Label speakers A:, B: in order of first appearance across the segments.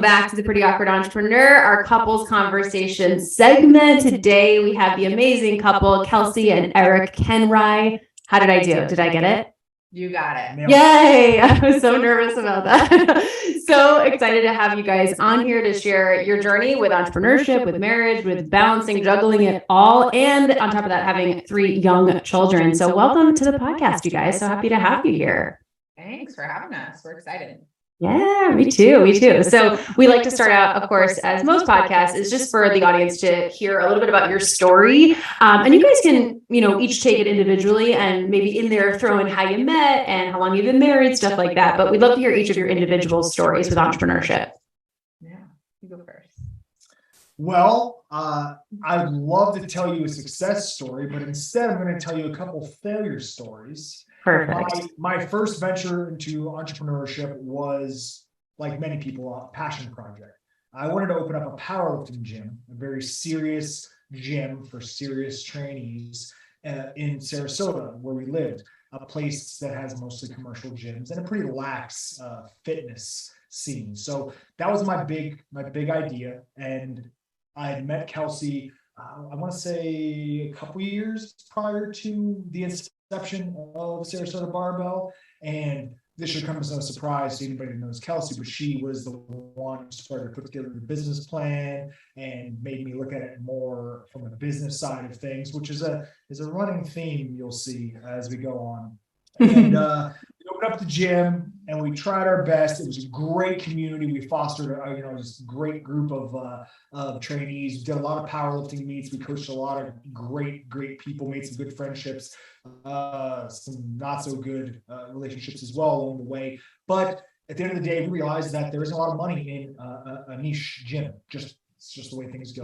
A: Back to the Pretty Awkward Entrepreneur, our couples conversation segment. Today we have the amazing couple, Kelsea and Eric Koenreich. How did I do? Did I get it?
B: You got it.
A: Yay! I was so nervous about that. So excited to have you guys on here to share your journey with entrepreneurship, with marriage, with balancing, juggling it all, and on top of that, having 3 young children. So welcome to the podcast, you guys. So happy to have you here.
B: Thanks for having us. We're excited.
A: Yeah, me too. Me too. So we like to start out, of course, as most podcasts, is just for the audience to hear a little bit about your story. And you guys can, each take it individually and maybe in there throw in how you met and how long you've been married, stuff like that. But we'd love to hear each of your individual stories with entrepreneurship.
B: Yeah, you go first.
C: Well, I'd love to tell you a success story, but instead I'm going to tell you a couple failure stories.
A: Perfect.
C: My first venture into entrepreneurship was, like many people, a passion project. I wanted to open up a powerlifting gym, a very serious gym for serious trainees in Sarasota, where we lived, a place that has mostly commercial gyms and a pretty lax fitness scene. So that was my big idea. And I had met Kelsea, I want to say a couple years prior to the inception of Sarasota Barbell, and this should come as no surprise to anybody who knows Kelsea, but she was the one who started to put together the business plan and made me look at it more from the business side of things, which is a running theme you'll see as we go on. And we opened up the gym and we tried our best. It was a great community. We fostered this great group of trainees. We did a lot of powerlifting meets. We coached a lot of great people, made some good friendships, some not so good relationships as well along the way. But at the end of the day, we realized that there isn't a lot of money in a niche gym. It's just the way things go.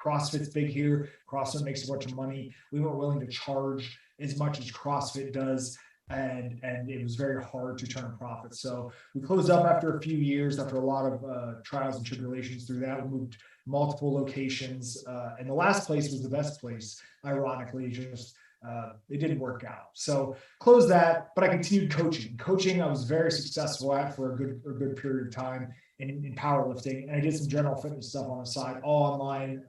C: CrossFit's big here. CrossFit makes a bunch of money. We weren't willing to charge as much as CrossFit does. And it was very hard to turn a profit. So we closed up after a few years, after a lot of trials and tribulations through that. We moved multiple locations. And the last place was the best place, ironically, just it didn't work out. So closed that, but I continued coaching. Coaching I was very successful at for a good period of time in powerlifting. And I did some general fitness stuff on the side, all online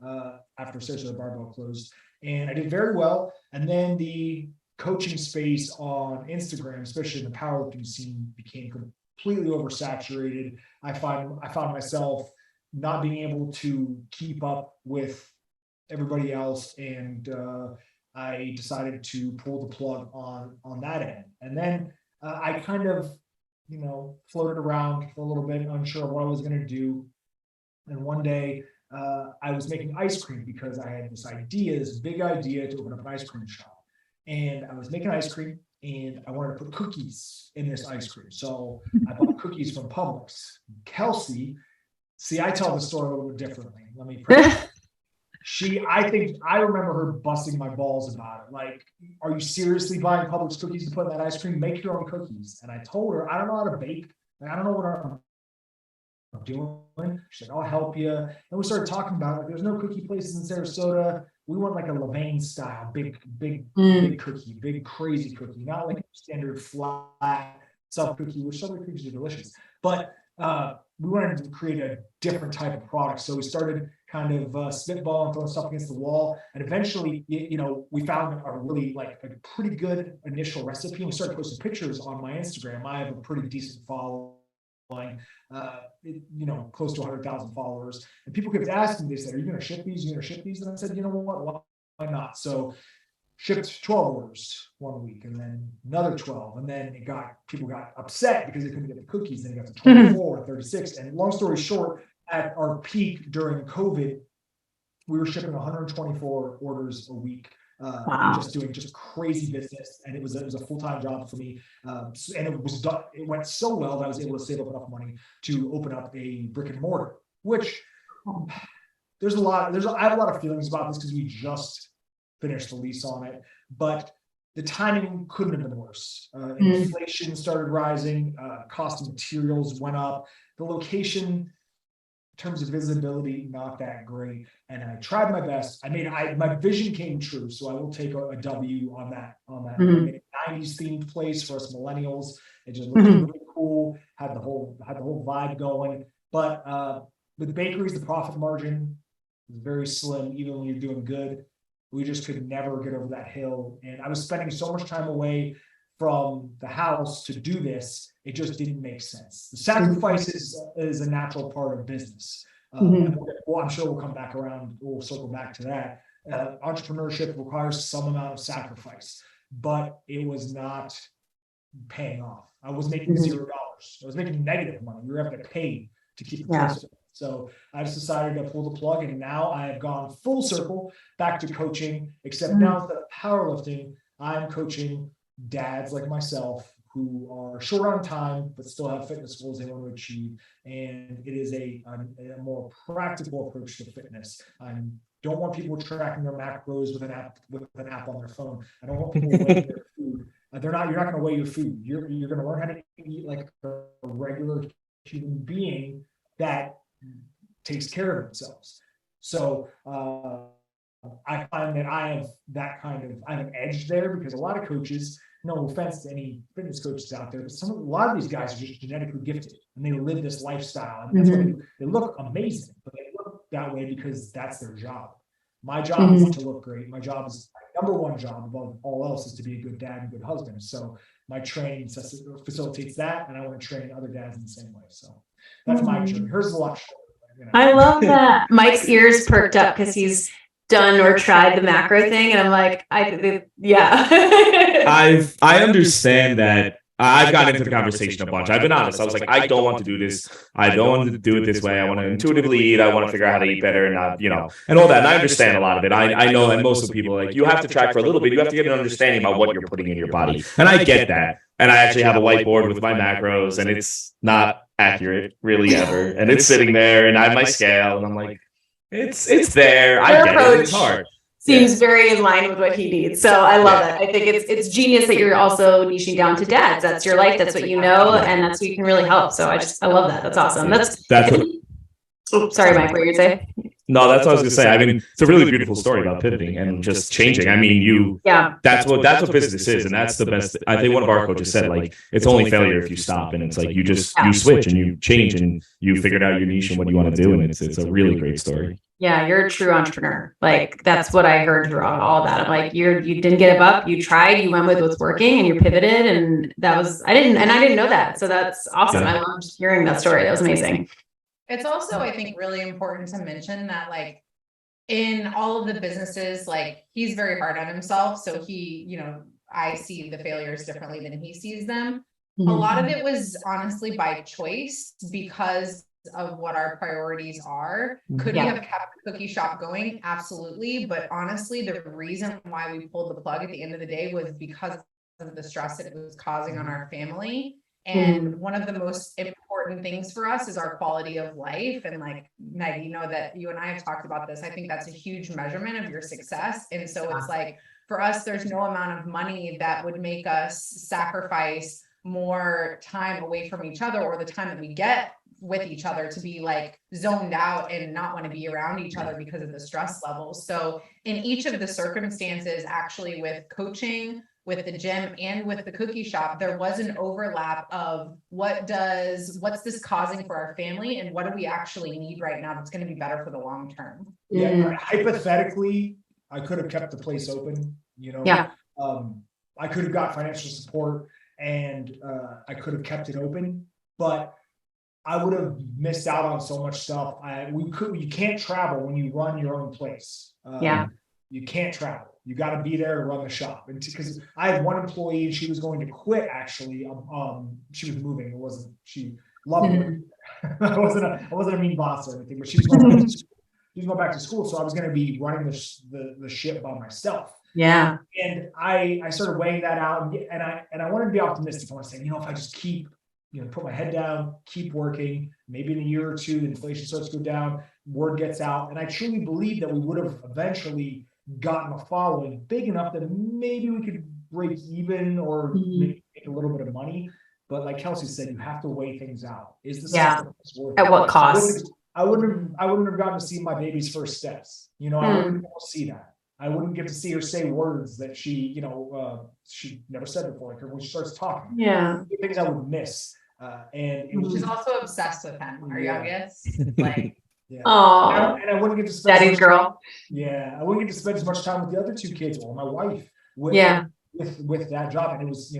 C: after Sarasota Barbell closed. And I did very well. And then the coaching space on Instagram, especially in the powerlifting scene, became completely oversaturated. I found myself not being able to keep up with everybody else, and I decided to pull the plug on that end. And then I kind of, floated around for a little bit, unsure what I was going to do. And one day I was making ice cream because I had this big idea to open up an ice cream shop. And I was making ice cream and I wanted to put cookies in this ice cream. So I bought cookies from Publix. Kelsea, I tell the story a little bit differently. Let me I remember her busting my balls about it. Like, are you seriously buying Publix cookies to put in that ice cream? Make your own cookies. And I told her, I don't know how to bake. I don't know what I'm doing. She's like, I'll help you. And we started talking about it. There's no cookie places in Sarasota. We want like a Yelaney style, big cookie, big crazy cookie, not like a standard flat self cookie, which some of the cookies are delicious. But we wanted to create a different type of product. So we started kind of spitballing, throwing stuff against the wall. And eventually, we found a really a pretty good initial recipe. And we started posting pictures on my Instagram. I have a pretty decent following. Close to 100,000 followers, and people kept asking me, they said, are you going to ship these? And I said, you know what, why not? So shipped 12 orders one week, and then another 12, and then people got upset because they couldn't get the cookies. Then it got to 24, 36, and long story short, at our peak during COVID, we were shipping 124 orders a week.
A: Wow.
C: Just doing crazy business, and it was a full-time job for me. And it was done. It went so well that I was able to save up enough money to open up a brick and mortar. Which I have a lot of feelings about this because we just finished the lease on it, but the timing couldn't have been worse. Inflation started rising, cost of materials went up, the location, in terms of visibility, not that great. And I tried my best. My vision came true. So I will take a W on that. I made a 90s themed place for us millennials. It just looked really cool. Had the whole vibe going. But with bakeries, the profit margin is very slim, even when you're doing good. We just could never get over that hill. And I was spending so much time away from the house to do this, it just didn't make sense. The sacrifice is a natural part of business. And I'm sure we'll come back around, we'll circle back to that. Entrepreneurship requires some amount of sacrifice, but it was not paying off. I was making $0. I was making negative money. You were having to pay to keep the place. So I just decided to pull the plug, and now I have gone full circle back to coaching, except now instead of powerlifting, I'm coaching dads like myself who are short on time, but still have fitness goals they want to achieve. And it is a more practical approach to fitness. I don't want people tracking their macros with an app on their phone. I don't want people weighing their food. You're not going to weigh your food. You're going to learn how to eat like a regular human being that takes care of themselves. So I find that I have an edge there, because a lot of coaches, no offense to any fitness coaches out there, but a lot of these guys are just genetically gifted and they live this lifestyle. And that's why they look amazing, but they look that way because that's their job. My job is to look great. My job is number one job above all else is to be a good dad and good husband. So my training facilitates that, and I want to train other dads in the same way. So that's my journey. Hers is a lot shorter.
A: I love that. Mike's ears perked up because he's done or tried the macro thing, and I'm like, yeah.
D: I understand that. I've gotten into the conversation a bunch. I've been honest. I was like, I don't want to do this. I don't want to do it this way. I want to intuitively eat. I want to figure out how to eat better and not, and all that. And I understand a lot of it. I know that most of the people, like, you have to track for a little bit. You have to get an understanding about what you're putting in your body. And I get that. And I actually have a whiteboard with my macros, and it's not accurate really ever. And it's sitting there, and I have my scale, and I'm like, it's there. I get it. It's hard.
A: Seems very in line with what he needs. So I love it. I think it's genius that you're also niching down to dads. That's your life. That's what you know. And that's what you can really help. So I love that. That's awesome. That's what, sorry, Mike, what were you going to say?
D: No, that's what I was going to say. I mean, it's a really beautiful story about pivoting and just changing. I mean, that's what business is. And that's the best. I think one of our coaches said, like, it's only failure if you stop. And it's like, you switch and you change and you figured out your niche and what you want to do. And it's a really great story.
A: Yeah, you're a true entrepreneur. Like, that's what I heard through all that. I'm like, you didn't give up. You tried. You went with what's working, and you pivoted. And that was I didn't know that. So that's awesome. I loved hearing that story. That was amazing.
B: It's also, I think, really important to mention that, like, in all of the businesses, like, he's very hard on himself. So he, I see the failures differently than he sees them. A lot of it was honestly by choice, because of what our priorities are. Could we have kept the cookie shop going? Absolutely. But honestly, the reason why we pulled the plug at the end of the day was because of the stress that it was causing on our family. And one of the most important things for us is our quality of life. And, like, Meg, that you and I have talked about this. I think that's a huge measurement of your success. And so it's like, for us, there's no amount of money that would make us sacrifice more time away from each other, or the time that we get with each other, to be, like, zoned out and not want to be around each other because of the stress levels. So in each of the circumstances, actually, with coaching, with the gym, and with the cookie shop, there was an overlap of what's this causing for our family, and what do we actually need right now that's going to be better for the long term.
C: Hypothetically, I could have kept the place open, I could have got financial support, and I could have kept it open, but I would have missed out on so much stuff. You can't travel when you run your own place. You can't travel. You got to be there to run the shop. And because I had one employee, and she was going to quit. Actually, she was moving. She loved it. I wasn't a mean boss or anything, but she was going back to school. So I was going to be running the ship by myself.
A: Yeah.
C: And I started weighing that out, and I wanted to be optimistic. I want to say, if I just keep, put my head down, keep working, maybe in a year or two, the inflation starts to go down, word gets out. And I truly believe that we would have eventually gotten a following big enough that maybe we could break even, or maybe make a little bit of money. But like Kelsey said, you have to weigh things out. Is the sacrifice worth it?
A: At what cost?
C: I wouldn't have gotten to see my baby's first steps. I wouldn't see that. I wouldn't get to see her say words that she never said before. Like when she starts talking, things I would miss. And it was
B: She's
C: just,
B: also obsessed with him, our
C: Yeah.
B: youngest. Like,
C: yeah.
A: Oh,
C: And I wouldn't get to spend
A: daddy's girl.
C: I wouldn't get to spend as much time with the other two kids or my wife
A: Yeah.
C: with that job. And it was,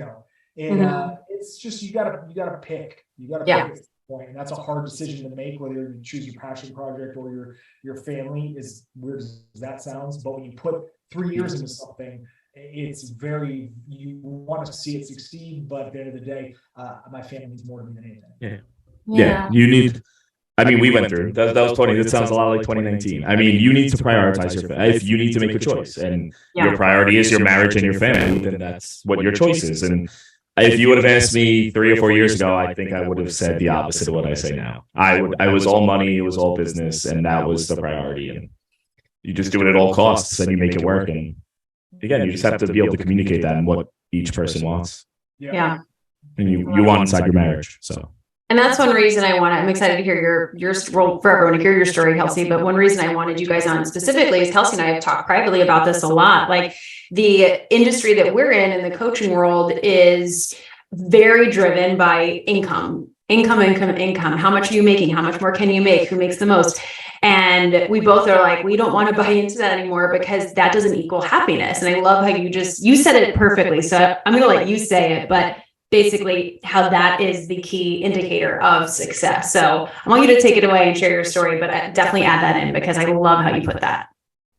C: it's just, you gotta pick,
A: Yeah.
C: pick at this point. And that's a hard decision to make, whether you choose your passion project or your family, is weird as that sounds. But when you put 3 years into something, you want to see it succeed, but at the end of the day, my family means more to me than anything.
D: Yeah. You need, I mean, we went through that was 20. That sounds a lot like 2019. I mean, you need to prioritize if you need to make a choice, and your priority is your marriage and your family, then that's what your choice is. And if you would have asked me 3 or 4 years ago, I think I would have said the opposite of what I say now. I was all money, it was all business, and that was the priority. And you just do it at all costs and you make it work. And again, you just have to be able to communicate that and what each person wants.
A: Yeah.
D: And you want inside your marriage. So.
A: And that's one reason I'm excited to hear your well, for everyone to hear your story, Kelsey. But one reason I wanted you guys on specifically is Kelsey and I have talked privately about this a lot. Like, the industry that we're in the coaching world is very driven by income. How much are you making? How much more can you make? Who makes the most? And we both are like, we don't want to buy into that anymore, because that doesn't equal happiness. And I love how you said it perfectly. So I'm going to let you say it, but basically how that is the key indicator of success. So I want you to take it away and share your story, but definitely add that in, because I love how you put that.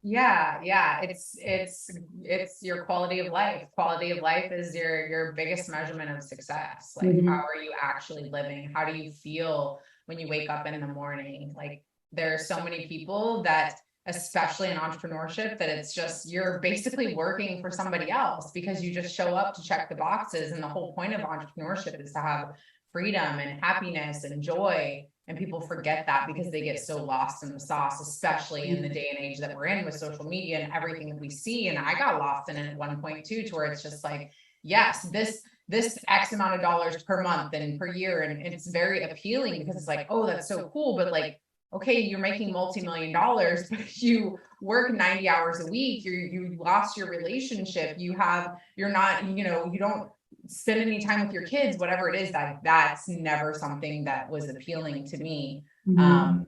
B: Yeah. It's your quality of life. Quality of life is your biggest measurement of success. Like, how are you actually living? How do you feel when you wake up in the morning? Like, there are so many people that, especially in entrepreneurship, that it's just, you're basically working for somebody else because you just show up to check the boxes. And the whole point of entrepreneurship is to have freedom and happiness and joy. And people forget that because they get so lost in the sauce, especially in the day and age that we're in with social media and everything that we see. And I got lost in it at one point too, to where it's just like, yes, this X amount of dollars per month and per year. And it's very appealing because it's like, oh, that's so cool. But like, okay, you're making multi-million dollars, but you work 90 hours a week. You lost your relationship. You don't spend any time with your kids, whatever it is. That's never something that was appealing to me. And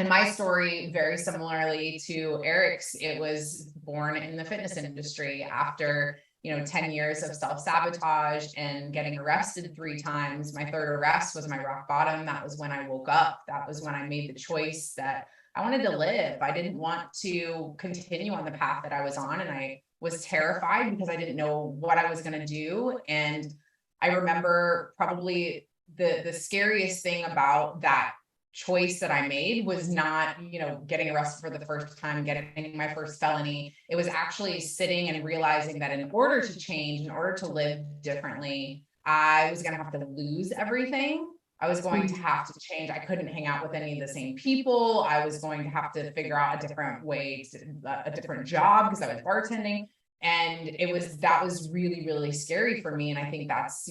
B: my story, very similarly to Eric's, it was born in the fitness industry after 10 years of self-sabotage and getting arrested 3 times. My third arrest was my rock bottom. That was when I woke up. That was when I made the choice that I wanted to live. I didn't want to continue on the path that I was on. And I was terrified because I didn't know what I was going to do. And I remember probably the scariest thing about that choice that I made was not, getting arrested for the first time, getting my first felony. It was actually sitting and realizing that in order to change, in order to live differently, I was going to have to lose everything. I was going to have to change. I couldn't hang out with any of the same people. I was going to have to figure out a different way, a different job, because I was bartending. And that was really, really scary for me. And I think that's,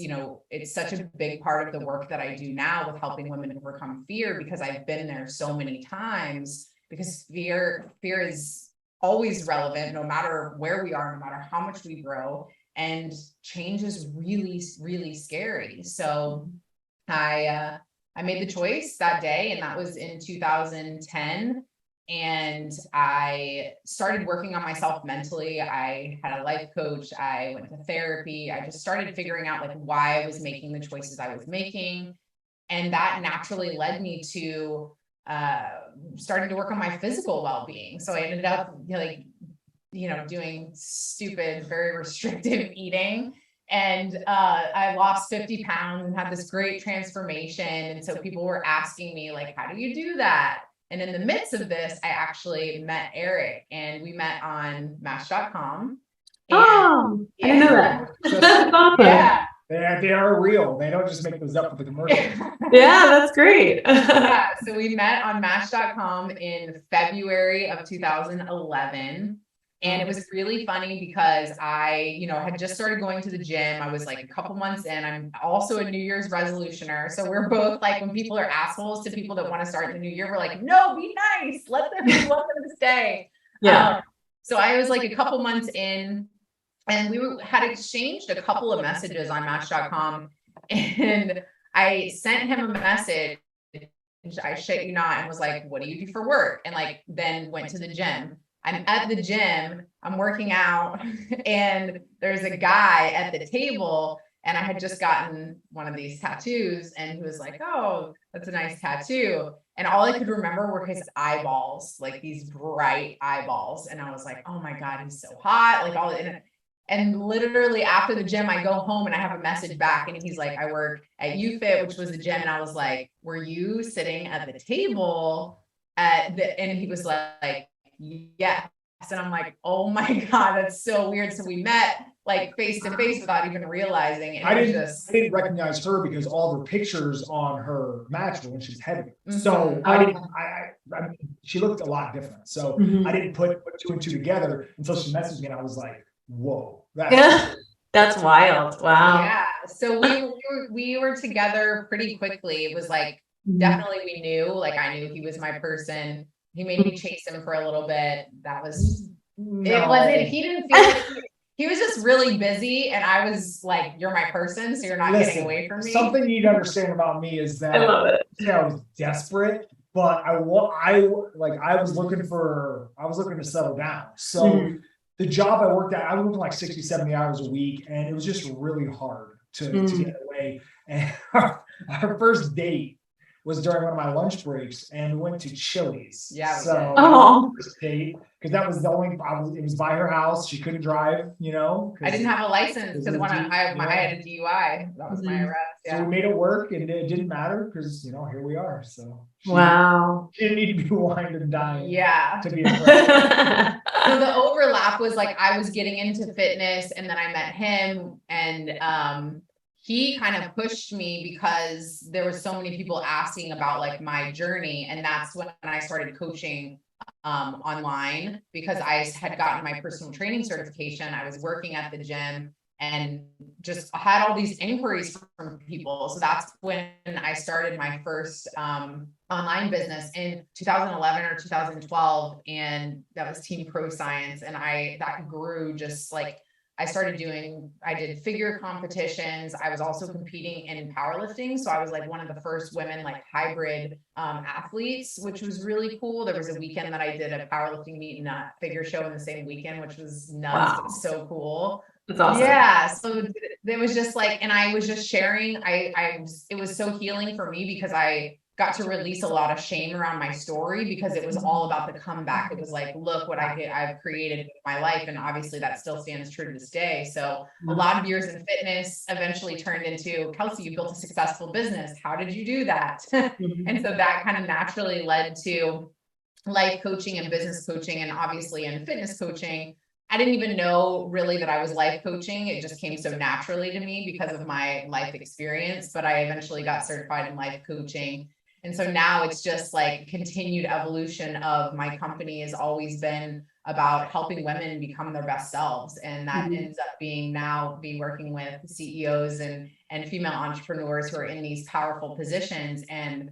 B: it's such a big part of the work that I do now with helping women overcome fear, because I've been there so many times, because fear is always relevant, no matter where we are, no matter how much we grow, and change is really, really scary. So I made the choice that day, and that was in 2010. And I started working on myself mentally. I had a life coach. I went to therapy. I just started figuring out why I was making the choices I was making. And that naturally led me to starting to work on my physical well-being. So I ended up doing stupid, very restrictive eating. And I lost 50 pounds and had this great transformation. And so people were asking me, how do you do that? And in the midst of this, I actually met Eric, and we met on Match.com.
A: Oh, I didn't know that. That's awesome.
B: Yeah.
C: They are real. They don't just make those up for the commercial.
A: Yeah, that's great.
B: Yeah, so we met on Match.com in February of 2011. And it was really funny because I, had just started going to the gym. I was a couple months in. I'm also a New Year's resolutioner. So we're both when people are assholes to people that want to start the new year, we're like, no, be nice. Let them stay.
A: Yeah.
B: So I was a couple months in, and we had exchanged a couple of messages on Match.com. And I sent him a message. I shit you not, and was like, what do you do for work? And like, then went to the gym. I'm at the gym, I'm working out, and there's a guy at the table, and I had just gotten one of these tattoos, and he was like, oh, that's a nice tattoo. And all I could remember were his eyeballs, like these bright eyeballs. And I was like, oh my God, he's so hot. Like and literally after the gym, I go home and I have a message back, and he's like, I work at UFit, which was the gym. And I was like, were you sitting at the table and he was like, yes. And I'm like, oh my God, that's so weird. So we met like face to face without even realizing. And
C: I didn't recognize her because all the pictures on her match were when she's heavy. So I mean, she looked a lot different. So I didn't put two and two together until she messaged me, and I was like, whoa,
A: that's wild. Wow.
B: Yeah. So we were together pretty quickly. It was like, definitely we knew, like I knew he was my person. He made me chase him for a little bit. That was, it wasn't, he didn't feel like he was just really busy, and I was like, you're my person, so you're not getting away from me.
C: Something you need to understand about me is that
A: I love it.
C: Yeah, I was desperate, but I was looking to settle down. So the job I worked at, I was working like 60, 70 hours a week, and it was just really hard to get away. And our first date was during one of my lunch breaks, and we went to Chili's.
B: Yeah.
C: So first date, because that was the only, it was by her house. She couldn't drive, I
B: didn't have a license because I had a DUI. That was my arrest. Yeah.
C: So we made it work, and it didn't matter because, here we are. So
A: wow.
C: She didn't need to be wined and dined.
B: Yeah.
C: To be impressed.
B: So the overlap was like, I was getting into fitness, and then I met him, and he kind of pushed me because there were so many people asking about like my journey. And that's when I started coaching online, because I had gotten my personal training certification. I was working at the gym and just had all these inquiries from people. So that's when I started my first online business in 2011 or 2012. And that was Team Pro Science. And that grew just like, I did figure competitions. I was also competing in powerlifting. So I was like one of the first women, like hybrid athletes, which was really cool. There was a weekend that I did a powerlifting meet and a figure show in the same weekend, which was nuts. Wow. But so cool.
A: That's awesome.
B: Yeah. So it was just like, and I was just sharing, it was so healing for me because I got to release a lot of shame around my story, because it was all about the comeback. It was like, look what I've created with my life. And obviously that still stands true to this day. So a lot of years in fitness eventually turned into, Kelsey, you built a successful business. How did you do that? And so that kind of naturally led to life coaching and business coaching, and obviously in fitness coaching. I didn't even know really that I was life coaching. It just came so naturally to me because of my life experience, but I eventually got certified in life coaching. And so now it's just like continued evolution of my company has always been about helping women become their best selves. And that ends up being working with CEOs and female entrepreneurs who are in these powerful positions, and,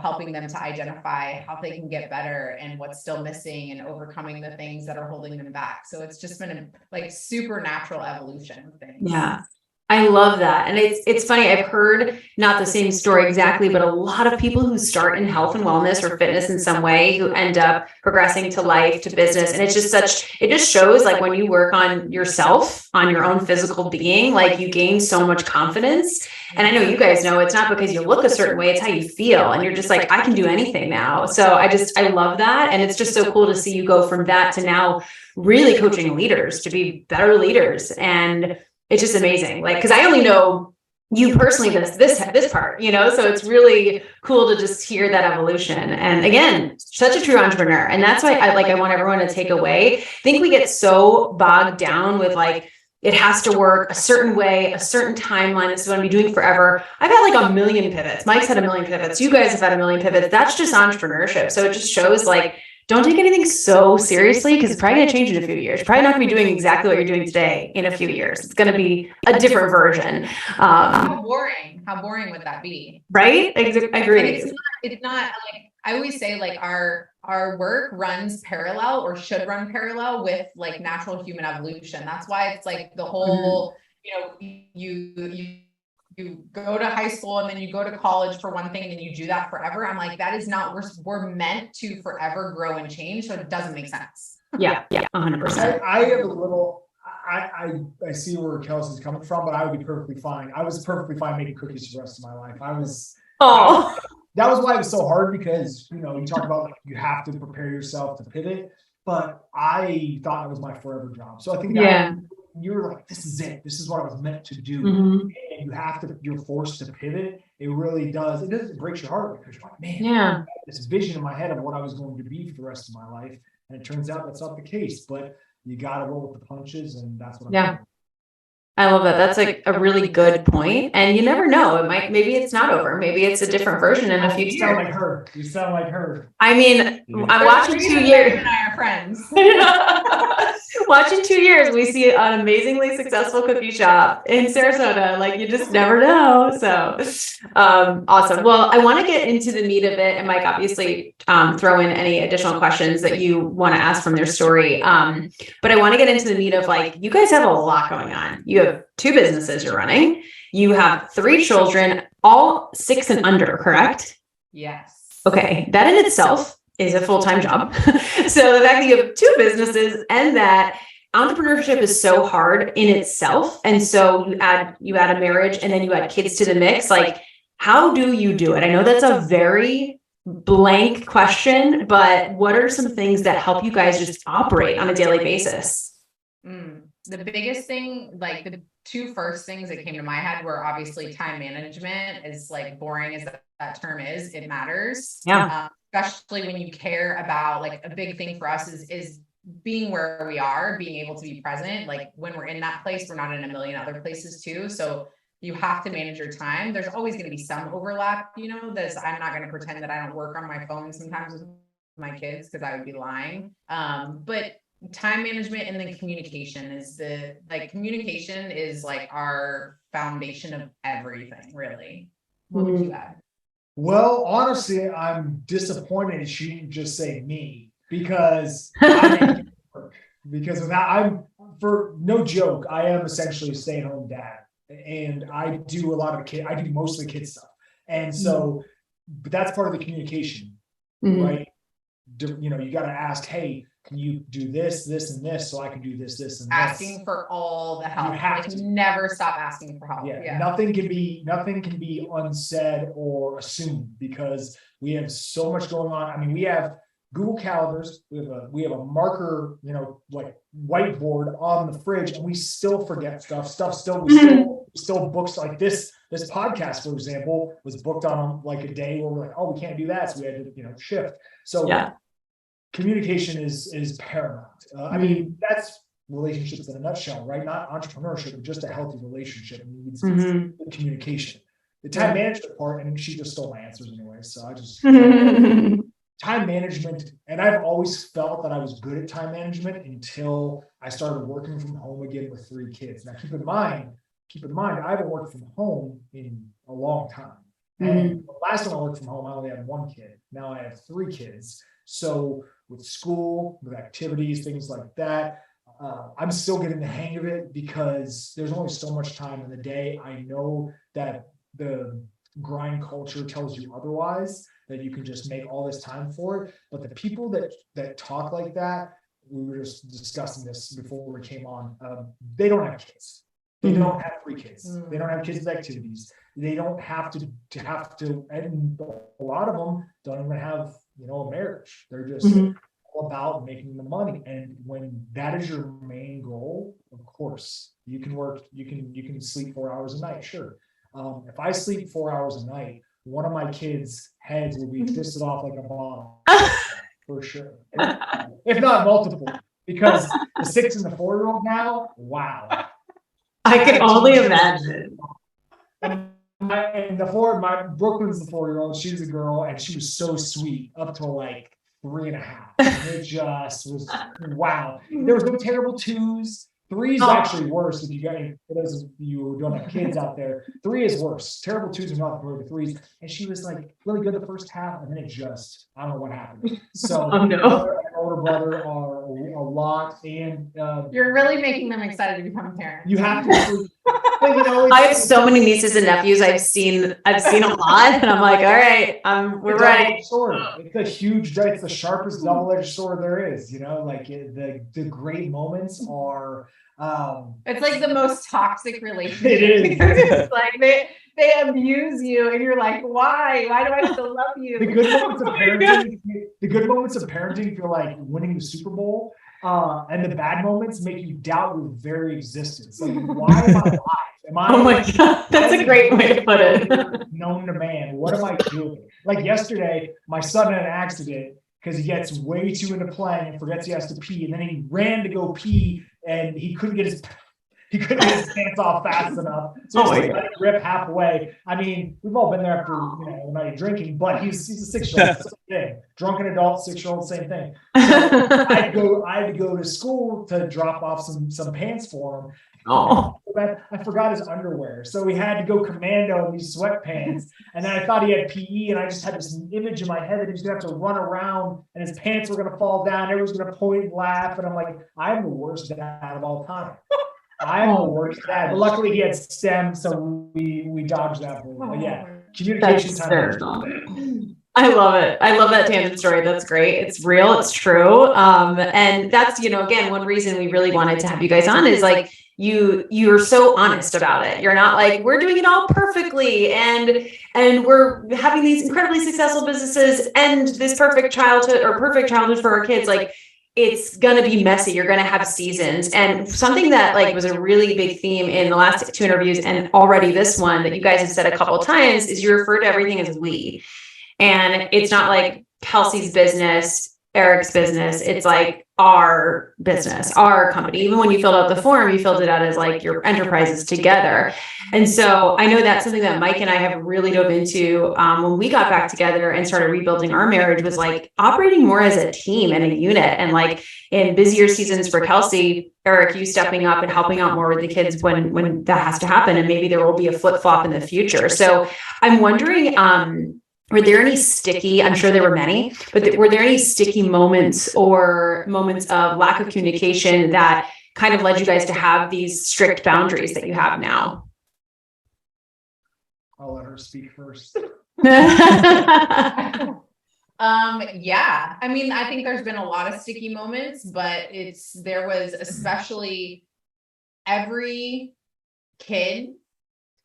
B: helping them to identify how they can get better and what's still missing, and overcoming the things that are holding them back. So it's just been a like supernatural evolution of things.
A: Yeah. I love that. And it's funny. I've heard not the same story exactly, but a lot of people who start in health and wellness or fitness in some way, who end up progressing to life, to business. And it's just it just shows like when you work on yourself, on your own physical being, like you gain so much confidence. And I know you guys know it's not because you look a certain way, it's how you feel. And you're just like, I can do anything now. So I love that. And it's just so cool to see you go from that to now really coaching leaders to be better leaders. And it's just amazing. Like, cause I only know you personally, this part, so it's really cool to just hear that evolution. And again, such a true entrepreneur. And that's why I want everyone to take away. I think we get so bogged down with like, it has to work a certain way, a certain timeline. This is what I'm going to be doing forever. I've had like a million pivots. Mike's had a million pivots. You guys have had a million pivots. That's just entrepreneurship. So it just shows like, don't take anything so seriously, because it's probably going to change in a few years. You're probably not going to be doing exactly what you're doing today in a few years. It's going to be a different version.
B: How boring would that be?
A: Right? I agree.
B: It's not like, I always say like our work runs parallel, or should run parallel with like natural human evolution. That's why it's like the whole, you you go to high school and then you go to college for one thing and then you do that forever. I'm like, that is not, we're meant to forever grow and change. So it doesn't make sense.
A: Yeah. 100%.
C: I have a little, I see where Kelsey's coming from, but I would be perfectly fine. I was perfectly fine making cookies for the rest of my life.
A: Oh,
C: That was why it was so hard, because, you know, you talk about like you have to prepare yourself to pivot, but I thought it was my forever job. So I think that you were like, this is it. This is what I was meant to do.
A: Mhm.
C: And you're forced to pivot. It really does. It breaks your heart, because you're like, man,
A: Yeah.
C: I had this vision in my head of what I was going to be for the rest of my life. And it turns out that's not the case, but you got to roll with the punches. And that's what I'm doing.
A: I love that. That's like a really good point. And you never know. Maybe it's not over. Maybe it's a different version in a few
C: You sound
A: years.
C: like her. You sound like her.
A: I mean, I'm watching 2 years.
B: And I are friends.
A: Watching 2 years, we see an amazingly successful cookie shop in Sarasota. Like, you just never know. So, awesome. Well, I want to get into the meat of it, and Mike, obviously, throw in any additional questions that you want to ask from their story. But I want to get into the meat of, like, you guys have a lot going on. You have 2 businesses you're running. You have 3 children, all 6 and under, correct?
B: Yes.
A: Okay, that in itself is a full-time job. So the fact that you have 2 businesses and that entrepreneurship is so hard in itself, and so you add a marriage and then you add kids to the mix, like, how do you do it? I know that's a very blank question, but what are some things that help you guys just operate on a daily basis?
B: The biggest thing, like the 2 first things that came to my head were obviously time management. Is like, boring as that term is, it matters.
A: Yeah.
B: Especially when you care about, like, a big thing for us is being where we are, being able to be present. Like, when we're in that place, we're not in a million other places too. So you have to manage your time. There's always going to be some overlap, you know, I'm not going to pretend that I don't work on my phone sometimes with my kids, because I would be lying. But time management, and then communication communication is like our foundation of everything, really. What would you add?
C: Well, honestly, I'm disappointed she didn't just say me, because for no joke, I am essentially a stay-at-home dad, and I do a lot of I do most of the kid stuff, and so, but that's part of the communication, right? You know, you got to ask, hey, can you do this, and this, so I can do this, and this.
B: Asking for all the help.
C: You have to
B: never stop asking for help.
C: Yeah. Nothing can be unsaid or assumed, because we have so much going on. I mean, we have Google calendars, we have a marker, you know, like whiteboard on the fridge, and we still forget stuff. Still books, like this podcast, for example, was booked on like a day where we're like, oh, we can't do that, so we had to, you know, shift. So communication is paramount. I mean, that's relationships in a nutshell, right? Not entrepreneurship, but just a healthy relationship needs communication. The time management part, and she just stole my answers anyway, so I just time management. And I've always felt that I was good at time management until I started working from home again with 3 kids. Now, keep in mind, I haven't worked from home in a long time. And the last time I worked from home, I only had 1 kid. Now I have 3 kids. So with school, with activities, things like that, I'm still getting the hang of it, because there's only so much time in the day. I know that the grind culture tells you otherwise, that you can just make all this time for it. But the people that talk like that, we were just discussing this before we came on, they don't have kids. They don't have 3 kids. They don't have kids with activities. They don't have to, and a lot of them don't even have, you know, a marriage. They're just all about making the money. And when that is your main goal, of course, you can work, you can sleep 4 hours a night. Sure. If I sleep 4 hours a night, one of my kids' heads will be twisted off like a bomb, for sure. If not multiple, because the 6 and the 4-year-old now, wow.
A: I can only imagine.
C: And Brooklyn's the 4-year-old. She's a girl, and she was so sweet up to like 3.5. And it just was wow. There was no terrible 2s. 3 is actually worse. If you got, for those of you who don't have kids out there, 3 is worse. Terrible 2s are not compared to 3s. And she was like really good the first half, and then it just, I don't know what happened. So older older brother are a lot, and
B: You're really making them excited to become parents.
C: you have to. But, you know,
A: I have so many nieces and nephews. I've seen a lot, and I'm like, all right, we're ready.
C: It's a huge, it's the sharpest double-edged sword there is. You know, like the great moments are.
B: It's like the most toxic relationship.
C: It is.
B: It's like they abuse you, and you're like, why? Why do I still love you?
C: The good moments of parenting feel like winning the Super Bowl. And the bad moments make you doubt your very existence. Like, why am I alive?
A: Oh my God, that's a great way to put it.
C: Known to man. What am I doing? Like yesterday, my son had an accident because he gets way too into playing and forgets he has to pee. And then he ran to go pee and he couldn't get his pants off fast enough. So he let it rip halfway. I mean, we've all been there after a night of drinking, but he's a 6-year-old, same thing. Drunken adult, 6-year-old, same thing. So I had to go to school to drop off some pants for him.
A: Oh,
C: I forgot his underwear. So we had to go commando in these sweatpants. And then I thought he had PE, and I just had this image in my head that he was gonna have to run around and his pants were gonna fall down, everyone's gonna point and laugh. And I'm like, I'm the worst dad of all time. I'm the worst dad. But luckily he had STEM, so we dodged that one. But yeah, communication time.
A: I love it. I love that tangent story. That's great. It's real. It's true. And that's, again, one reason we really wanted to have you guys on is like, you're so honest about it. You're not like, we're doing it all perfectly and we're having these incredibly successful businesses and this perfect childhood for our kids. Like, it's going to be messy. You're going to have seasons. And something that like was a really big theme in the last 2 interviews and already this one that you guys have said a couple of times is you refer to everything as we. And it's not like Kelsey's business, Eric's business. It's like our business, our company. Even when you filled out the form, you filled it out as like your enterprises together. And so I know that's something that Mike and I have really dove into when we got back together and started rebuilding our marriage was like operating more as a team and a unit. And like in busier seasons for Kelsey, Eric, you stepping up and helping out more with the kids when that has to happen. And maybe there will be a flip-flop in the future. So I'm wondering, were there any sticky, I'm sure there were many, but were there any sticky moments or moments of lack of communication that kind of led you guys to have these strict boundaries that you have now?
C: I'll let her speak first.
B: Yeah. I mean, I think there's been a lot of sticky moments, but there was especially every kid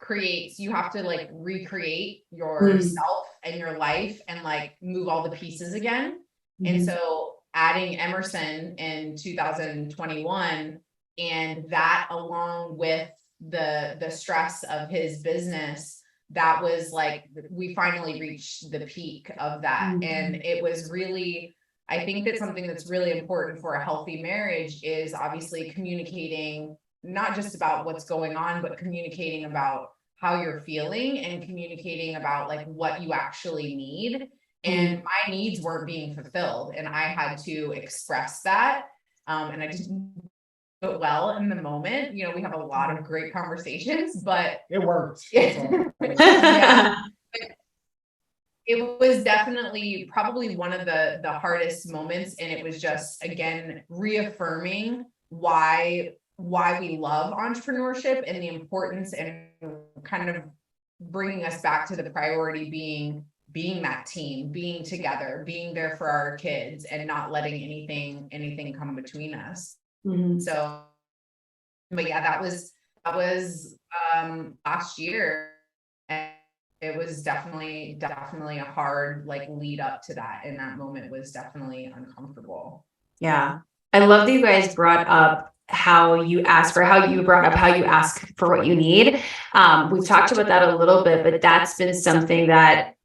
B: you have to like recreate yourself and your life and like move all the pieces again. And so adding Emerson in 2021 and that along with the stress of his business, that was like, we finally reached the peak of that. And it was really, I think that something that's really important for a healthy marriage is obviously communicating not just about what's going on, but communicating about how you're feeling and communicating about like what you actually need. And my needs weren't being fulfilled and I had to express that. And I just do it well in the moment. We have a lot of great conversations, but
C: it worked.
B: Yeah. It was definitely probably one of the hardest moments. And it was just, again, reaffirming why we love entrepreneurship and the importance and kind of bringing us back to the priority being that team, being together, being there for our kids and not letting anything come between us. So, but yeah, that was last year. And it was definitely a hard like lead up to that. And that moment was definitely uncomfortable.
A: Yeah. I love that you guys brought up how you ask for what you need. We've talked about that a little bit, but that's been something that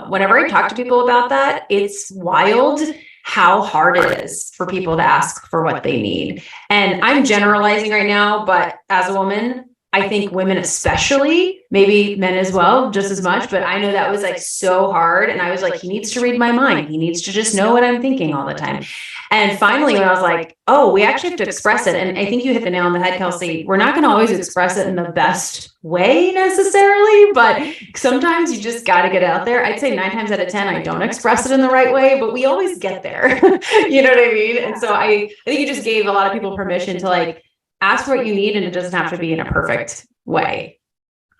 A: whenever I talk to people about that, it's wild how hard it is for people to ask for what they need. And I'm generalizing right now, but as a woman, I think women especially, maybe men as well, just as much, but I know that was like so hard. And I was like, he needs to read my mind. He needs to just know what I'm thinking all the time. And finally, when I was like, oh, we actually have to express it. And I think you hit the nail on the head, Kelsey. We're not going to always express it in the best way necessarily, but sometimes you just got to get out there. I'd say 9 times out of 10, I don't express it in the right way, but we always get there. You know what I mean? And so I think you just gave a lot of people permission to like, ask for what you need, and it doesn't have to be in a perfect way.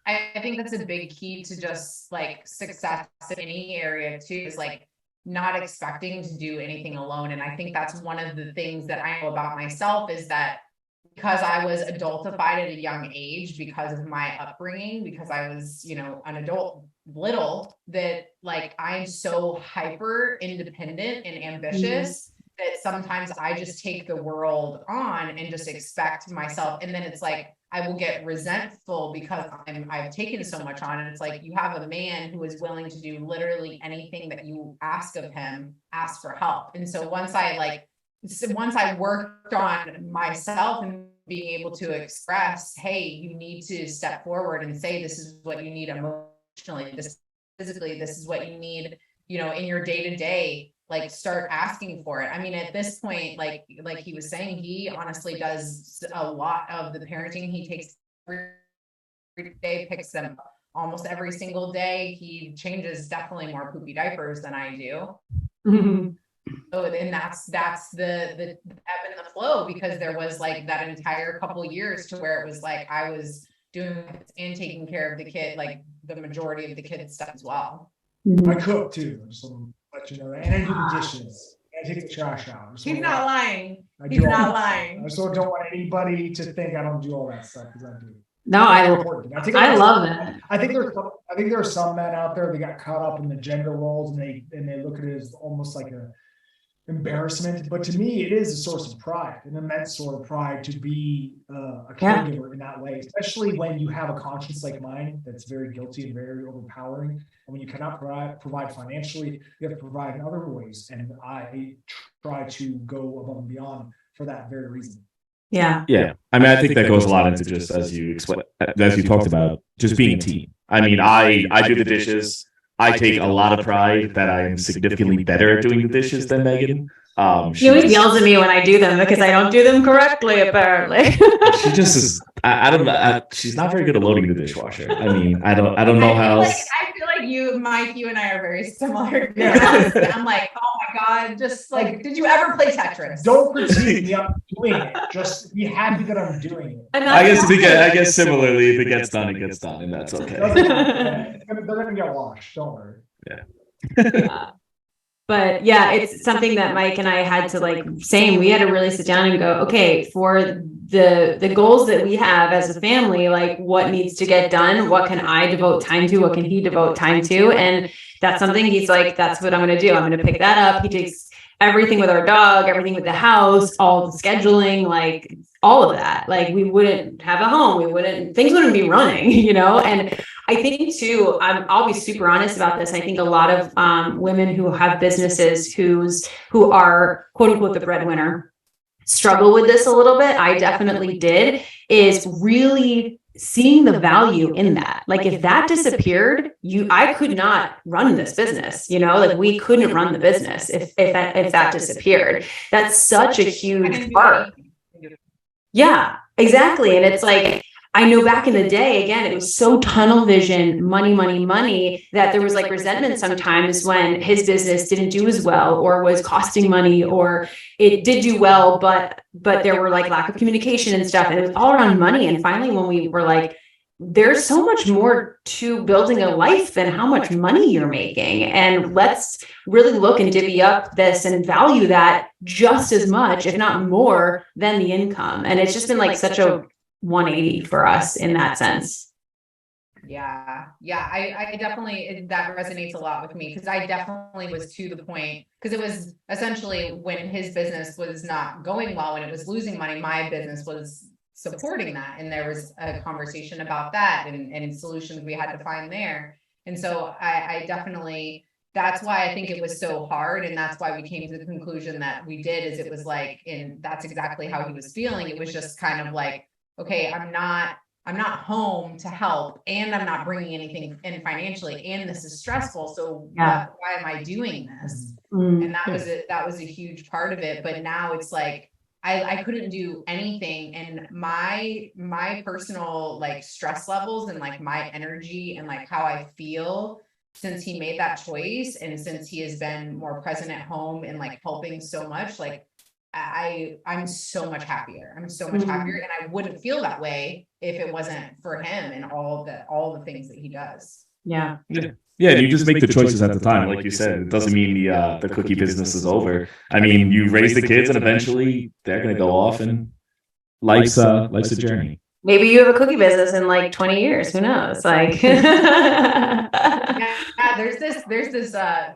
B: I think that's a big key to just like success in any area too, is like not expecting to do anything alone. And I think that's one of the things that I know about myself is that because I was adultified at a young age, because of my upbringing, because I was, you know, an adult little, that like I'm so hyper independent and ambitious that sometimes I just take the world on and just expect myself. And then it's like, I will get resentful because I've taken so much on. And it's like, you have a man who is willing to do literally anything that you ask of him, ask for help. And so once I worked on myself and being able to express, hey, you need to step forward and say, this is what you need emotionally, this physically, this is what you need, you know, in your day to day, like start asking for it. I mean, at this point, like he was saying, he honestly does a lot of the parenting. He takes every day, picks them almost every single day. He changes definitely more poopy diapers than I do.
A: Mm-hmm.
B: So then that's the ebb and the flow, because there was like that entire couple years to where it was like I was doing and taking care of the kid, like the majority of the kids stuff as well.
C: I cook too, so let you know that. And I do the dishes. I take the trash out.
B: He's not lying.
C: He's not lying. I so don't want anybody to think I don't do all that stuff, because I do.
A: No, I love that.
C: I think there are some men out there that got caught up in the gender roles, and they look at it as almost like a embarrassment. But to me, it is a source of pride, an immense sort of pride to be a caregiver in that way, especially when you have a conscience like mine that's very guilty and very overpowering. And when you cannot provide financially, you have to provide in other ways. And I try to go above and beyond for that very reason.
A: Yeah.
D: I mean, I think that goes a lot into just as you talked about, just being a team. I mean, I do the dishes. I take a lot of pride that I am significantly better at doing the dishes than Megan.
A: She always yells at me when I do them because I don't do them correctly, apparently.
D: She just is. I don't know. She's not very good at loading the dishwasher. I mean, I don't know how else.
B: I feel like you, Mike, you and I are very similar. I'm like, oh my God, just like, did you ever play Tetris?
C: Don't critique me. I'm doing it. Just be happy that I'm doing it.
D: I guess similarly, if it gets done, it gets done, and that's okay.
C: They're gonna get washed. Don't worry.
A: Yeah. But yeah, it's something that Mike and I had to we had to really sit down and go, okay, for the goals that we have as a family, like what needs to get done, what can I devote time to, what can he devote time to? And that's something he's like, that's what I'm going to do. I'm going to pick that up. He takes everything with our dog, everything with the house, all the scheduling, like all of that. Like we wouldn't have a home. Things wouldn't be running, you know? And I think too, I'll be super honest about this. I think a lot of women who have businesses who are quote unquote the breadwinner struggle with this a little bit. I definitely did, is really seeing the value in that. Like if that disappeared, I could not run this business, you know, like we couldn't run the business if that disappeared. That's such a huge part. Yeah, exactly. And it's like, I know back in the day, again, it was so tunnel vision, money, that there was like resentment sometimes when his business didn't do as well or was costing money, or it did do well, but there were like lack of communication and stuff. And it was all around money. And finally, when we were like, there's so much more to building a life than how much money you're making. And let's really look and divvy up this and value that just as much, if not more, than the income. And it's just been like such a 180 for us in that sense.
B: Yeah. I definitely, that resonates a lot with me, because I definitely was to the point, because it was essentially when his business was not going well, when it was losing money, my business was supporting that. And there was a conversation about that and solutions we had to find there. And so I definitely, that's why I think it was so hard. And that's why we came to the conclusion that we did, is it was like, and that's exactly how he was feeling. It was just kind of like, okay, I'm I'm not home to help, and I'm not bringing anything in financially, and this is stressful. So why am I doing this? And that was a huge part of it. But now it's like, I couldn't do anything, and my personal like stress levels and like my energy and like how I feel since he made that choice, and since he has been more present at home and like helping so much, like I'm so much happier. I'm so much happier, and I wouldn't feel that way if it wasn't for him and all the things that he does.
A: Yeah.
D: Yeah, and you just make the choices at the time. Like you said, it doesn't mean the cookie business is over. I mean, you raise the kids and eventually they're going to go off, and life's a journey.
A: Maybe you have a cookie business in like 20 years. Who knows? Like,
B: there's this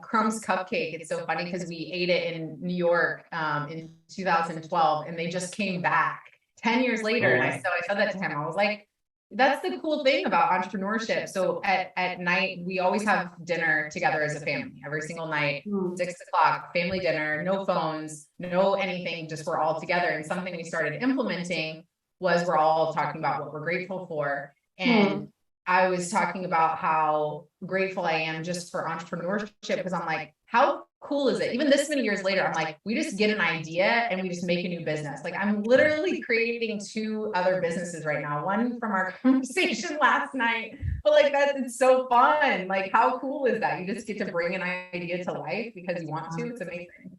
B: Crumbs cupcake. It's so funny because we ate it in New York in 2012, and they just came back 10 years later. And I said that to him. I was like, that's the cool thing about entrepreneurship. So at night, we always have dinner together as a family every single night, 6 o'clock, family dinner, no phones, no anything, just we're all together. And something we started implementing was we're all talking about what we're grateful for. And I was talking about how grateful I am just for entrepreneurship, because I'm like, how cool is it? Even this many years later, I'm like, we just get an idea and we just make a new business. Like, I'm literally creating 2 other businesses right now, one from our conversation last night, but like it's so fun. Like, how cool is that? You just get to bring an idea to life because you want to. It's amazing.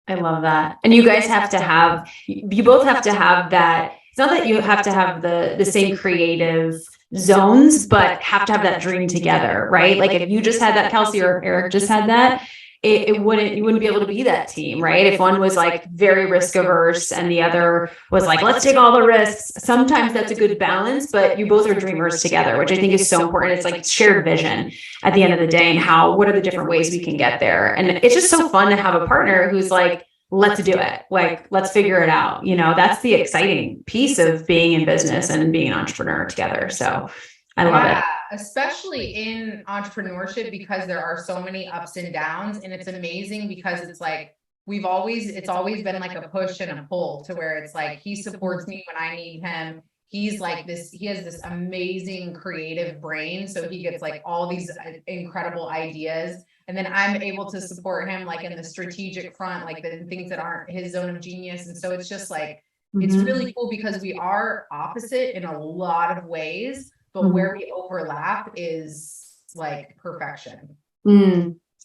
A: I love that. And you guys have to have, you both have to have that. It's not that you have to have the same creative zones, but have to have that dream together, right? Like if you just had that, Kelsey or Eric just had that, you wouldn't be able to be that team, right? If one was like very risk averse and the other was like, let's take all the risks. Sometimes that's a good balance, but you both are dreamers together, which I think is so important. It's like shared vision at the end of the day, and what are the different ways we can get there? And it's just so fun to have a partner who's like, let's do it. Like, let's figure it out. You know, that's the exciting piece of being in business and being an entrepreneur together. So I love it.
B: Especially in entrepreneurship, because there are so many ups and downs, and it's amazing because it's like, it's always been like a push and a pull, to where it's like, he supports me when I need him. He's like he has this amazing creative brain. So he gets like all these incredible ideas. And then I'm able to support him like in the strategic front, like the things that aren't his zone of genius. And so it's just like, it's really cool because we are opposite in a lot of ways, but where we overlap is like perfection.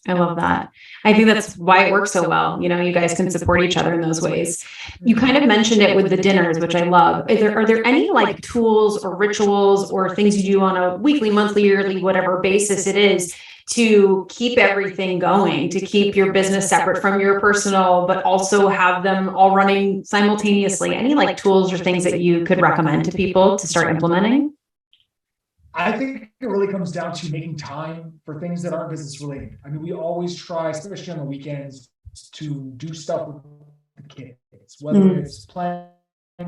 A: I love that. I think that's why it works so well. You know, you guys can support each other in those ways. You kind of mentioned it with the dinners, which I love. Are there any like tools or rituals or things you do on a weekly, monthly, yearly, whatever basis it is, to keep everything going, to keep your business separate from your personal, but also have them all running simultaneously? Any like tools or things that you could recommend to people to start implementing?
C: I think it really comes down to making time for things that aren't business related. I mean, we always try, especially on the weekends, to do stuff with the kids, whether it's playing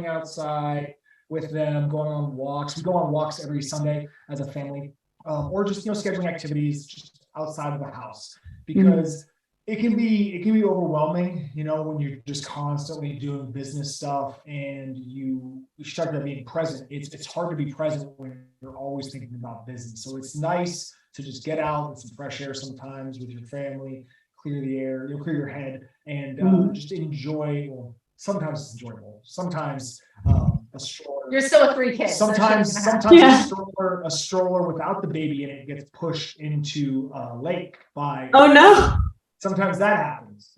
C: outside with them, going on walks. We go on walks every Sunday as a family, or just, scheduling activities just outside of the house, because it can be overwhelming, when you're just constantly doing business stuff and you start to being present. It's hard to be present when you're always thinking about business. So it's nice to just get out with some fresh air sometimes with your family, clear the air, clear your head, and just enjoy. Well, sometimes it's enjoyable. Sometimes a stroller.
B: You're still with 3 kids.
C: Sometimes a stroller without the baby in it gets pushed into a lake by.
A: Oh no.
C: Sometimes that happens.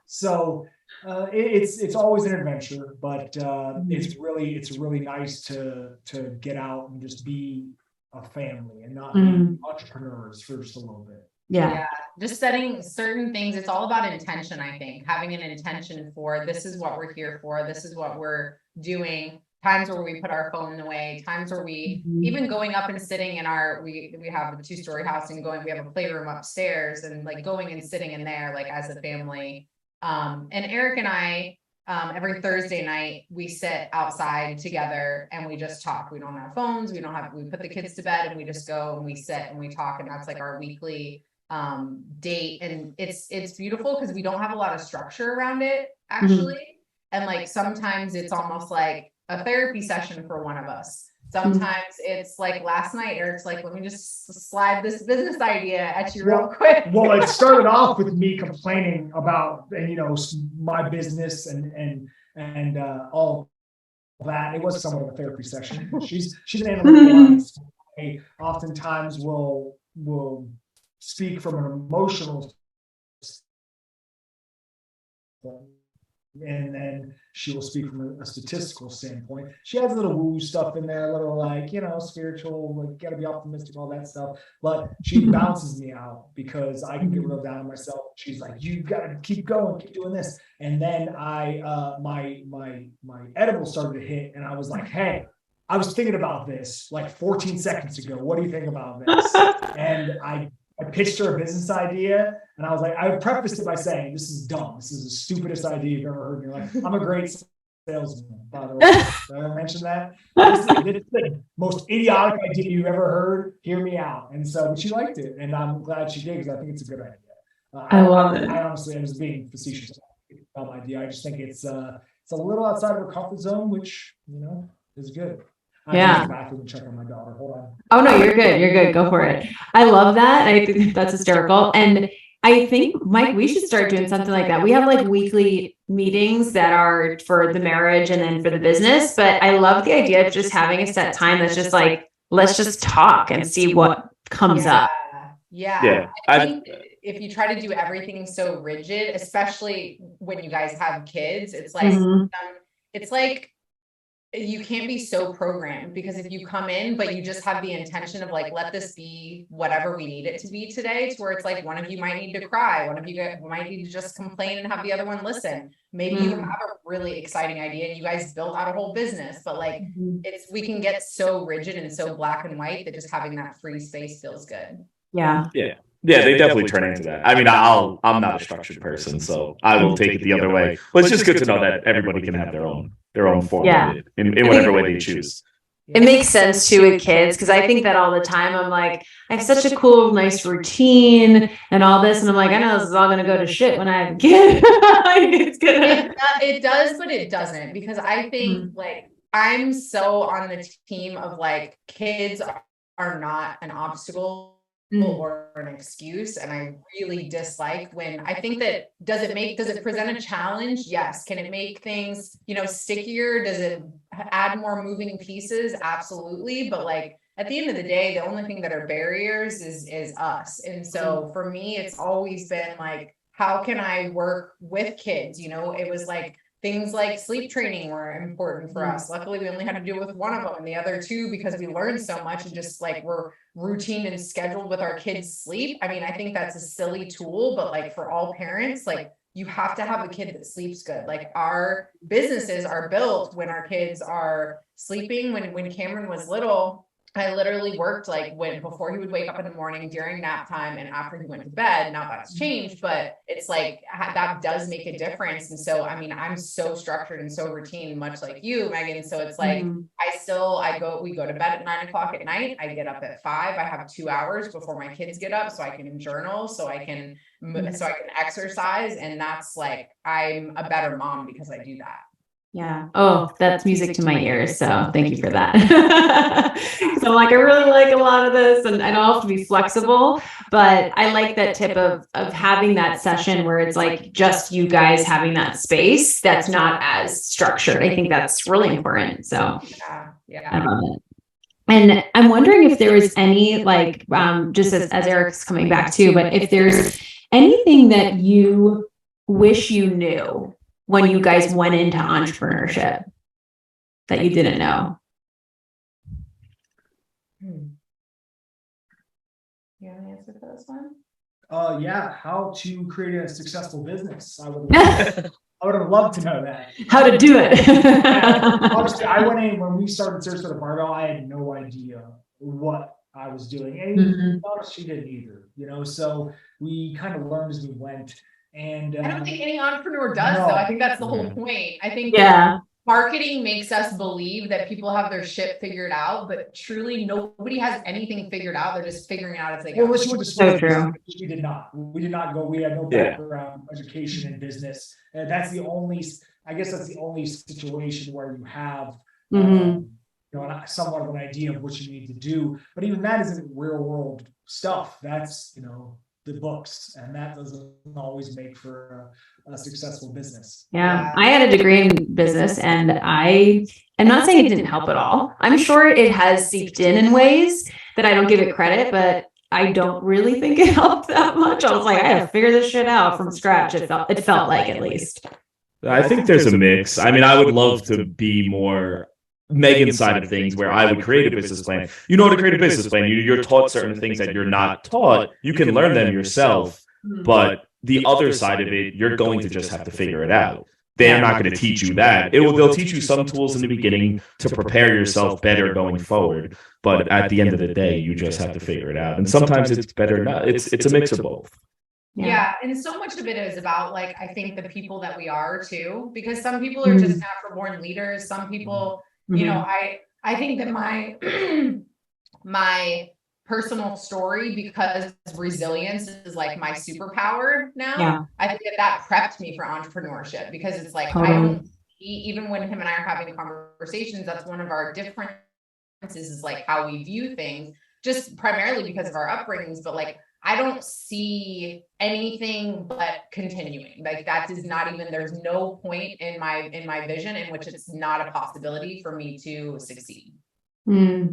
C: So it's always an adventure, but it's really nice to get out and just be a family and not be entrepreneurs for just a little bit.
B: Yeah. Just setting certain things. It's all about intention, I think. Having an intention for, this is what we're here for. This is what we're doing. Times where we put our phone away, times where we even going up and sitting in we have a 2-story house, and we have a playroom upstairs, and like going and sitting in there, like as a family. And Eric and I, every Thursday night, we sit outside together and we just talk. We don't have phones. We put the kids to bed and we just go and we sit and we talk. And that's like our weekly date. And it's beautiful because we don't have a lot of structure around it, actually. And like, sometimes it's almost like a therapy session for one of us. Sometimes it's like last night, Eric's like, let me just slide this business idea at you real quick.
C: Well, it started off with me complaining about, my business and all that. It was somewhat of a therapy session. She's an analyst. Oftentimes will speak from an emotional, and then she will speak from a statistical standpoint. She has a little woo stuff in there, a little spiritual, gotta be optimistic, all that stuff. But she bounces me out because I can get real down on myself. She's like, you gotta keep going, keep doing this. And then my edible started to hit, and I was like, hey, I was thinking about this like 14 seconds ago. What do you think about this? And I pitched her a business idea, and I was like, I prefaced it by saying, this is dumb. This is the stupidest idea you've ever heard in your life. I'm a great salesman, by the way. Did I ever mention that? This is the most idiotic idea you've ever heard. Hear me out. And so she liked it, and I'm glad she did, because I think it's a good idea.
A: I love it.
C: I honestly, I was being facetious about my idea. I just think it's a little outside of her comfort zone, which, is good.
A: Yeah.
C: Bathroom check on my daughter. Hold on.
A: Oh no, you're good. You're good. Go for it. I love that. I think that's hysterical. And I think, Mike, we should start doing something like that. We have like weekly meetings that are for the marriage and then for the business. But I love the idea of just having a set time that's just like, let's just talk and see what comes up.
B: Yeah. I think if you try to do everything so rigid, especially when you guys have kids, it's like, it's like, you can't be so programmed, because if you come in, but you just have the intention of like, let this be whatever we need it to be today, to where it's like, one of you might need to cry. One of you might need to just complain and have the other one listen. Maybe you have a really exciting idea and you guys built out a whole business, but like we can get so rigid and so black and white that just having that free space feels good.
A: Yeah.
D: Yeah, they definitely turn into that. I mean, I'm not a structured person, so I will take it the other way. But it's just good to know that everybody can have their own form of it in whatever way they choose.
A: It makes sense too with kids, because I think that all the time. I'm like, I have such a cool, nice routine and all this, and I'm like, I know this is all going to go to shit when I have a kid.
B: It does, but it doesn't, because I think like I'm so on the team of like, kids are not an obstacle or an excuse. And I really dislike when I think that, does it present a challenge? Yes. Can it make things, stickier? Does it add more moving pieces? Absolutely. But like, at the end of the day, the only thing that are barriers is us. And so for me, it's always been like, how can I work with kids? It was like, things like sleep training were important for us. Luckily, we only had to deal with one of them, and the other two, because we learned so much and just like we're routine and scheduled with our kids' sleep. I mean, I think that's a silly tool, but like for all parents, like you have to have a kid that sleeps good. Like our businesses are built when our kids are sleeping. When Cameron was little, I literally worked like before he would wake up in the morning, during nap time, and after he went to bed. Now that's changed, but it's like that does make a difference. And so, I mean, I'm so structured and so routine, much like you, Megan. So it's like, we go to bed at 9 o'clock at night. I get up at 5. I have 2 hours before my kids get up, so I can journal, so I can exercise. And that's like, I'm a better mom because I do that.
A: Yeah. Oh, that's music to my ears. So thank you for that. So I'm like, I really like a lot of this, and I don't have to be flexible, but I like that tip of having that session where it's like just you guys having that space that's not as structured. I think that's really important. So
B: yeah.
A: I love it. And I'm wondering if there was any, like, just as Eric's coming back too, but if there's anything that you wish you knew when you guys went into entrepreneurship that you didn't know.
B: You have an answer for this one?
C: Yeah, how to create a successful business. I would have loved to know that.
A: How to do it.
C: Honestly, I went in when we started Search for the Barbell. I had no idea what I was doing, and she didn't either. So we kind of learned as we went. And
B: I don't think any entrepreneur does, though. I think that's the whole point. I think marketing makes us believe that people have their shit figured out, but truly nobody has anything figured out. They're just figuring it out as they go.
C: Well,
A: so true.
C: We did not. We had no background education in business. And that's the only situation where you have somewhat of an idea of what you need to do. But even that isn't real world stuff. That's, the books, and that doesn't always make for a successful business.
A: Yeah. I had a degree in business, and I'm not saying it didn't help at all. I'm sure it has seeped in ways that I don't give it credit, but I don't really think it helped that much. I was like, I had to figure this shit out from scratch. It felt like, at least.
D: I think there's a mix. I mean, I would love to be more Megan's side of things, where I would create a business plan. You know how to create a business plan. You're taught certain things that you're not taught. You can learn them yourself, but the other side of it, you're going to just have to figure it out. They're not going to teach you that. They'll teach you some tools in the beginning to prepare yourself better going forward. But at the end of the day, you just have to figure it out. And sometimes it's better not. It's a mix of both.
B: Yeah. And so much of it is about, like, I think the people that we are too, because some people are just natural born leaders. Some people, I think that my personal story, because resilience is like my superpower now. Yeah. I think that prepped me for entrepreneurship, because it's like, I don't see, even when him and I are having conversations, that's one of our differences, is like how we view things, just primarily because of our upbringings. But like, I don't see anything but continuing. Like, that is not even, there's no point in my vision in which it's not a possibility for me to succeed.
A: I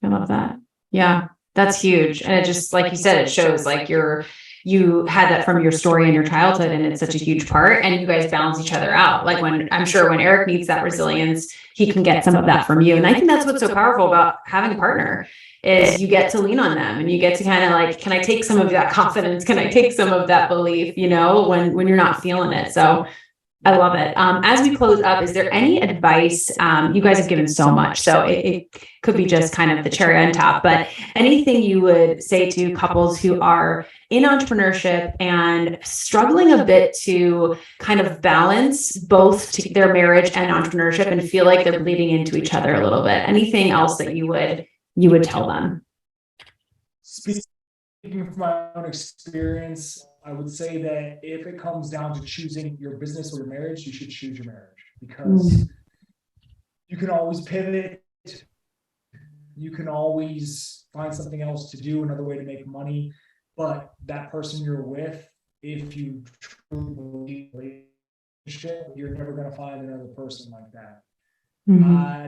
A: love that. Yeah, that's huge. And it just, like you said, it shows like you had that from your story and your childhood, and it's such a huge part, and you guys balance each other out. Like, I'm sure when Eric needs that resilience, he can get some of that from you. And I think that's what's so powerful about having a partner, is you get to lean on them, and you get to kind of like, can I take some of that confidence? Can I take some of that belief, when you're not feeling it? So I love it. As we close up, is there any advice? You guys have given so much, so it could be just kind of the cherry on top, but anything you would say to couples who are in entrepreneurship and struggling a bit to kind of balance both their marriage and entrepreneurship, and feel like they're bleeding into each other a little bit? Anything else that you would tell them?
C: Speaking from my own experience, I would say that if it comes down to choosing your business or your marriage, you should choose your marriage, because you can always pivot. You can always find something else to do, another way to make money. But that person you're with, if you truly believe in a relationship, you're never going to find another person like that.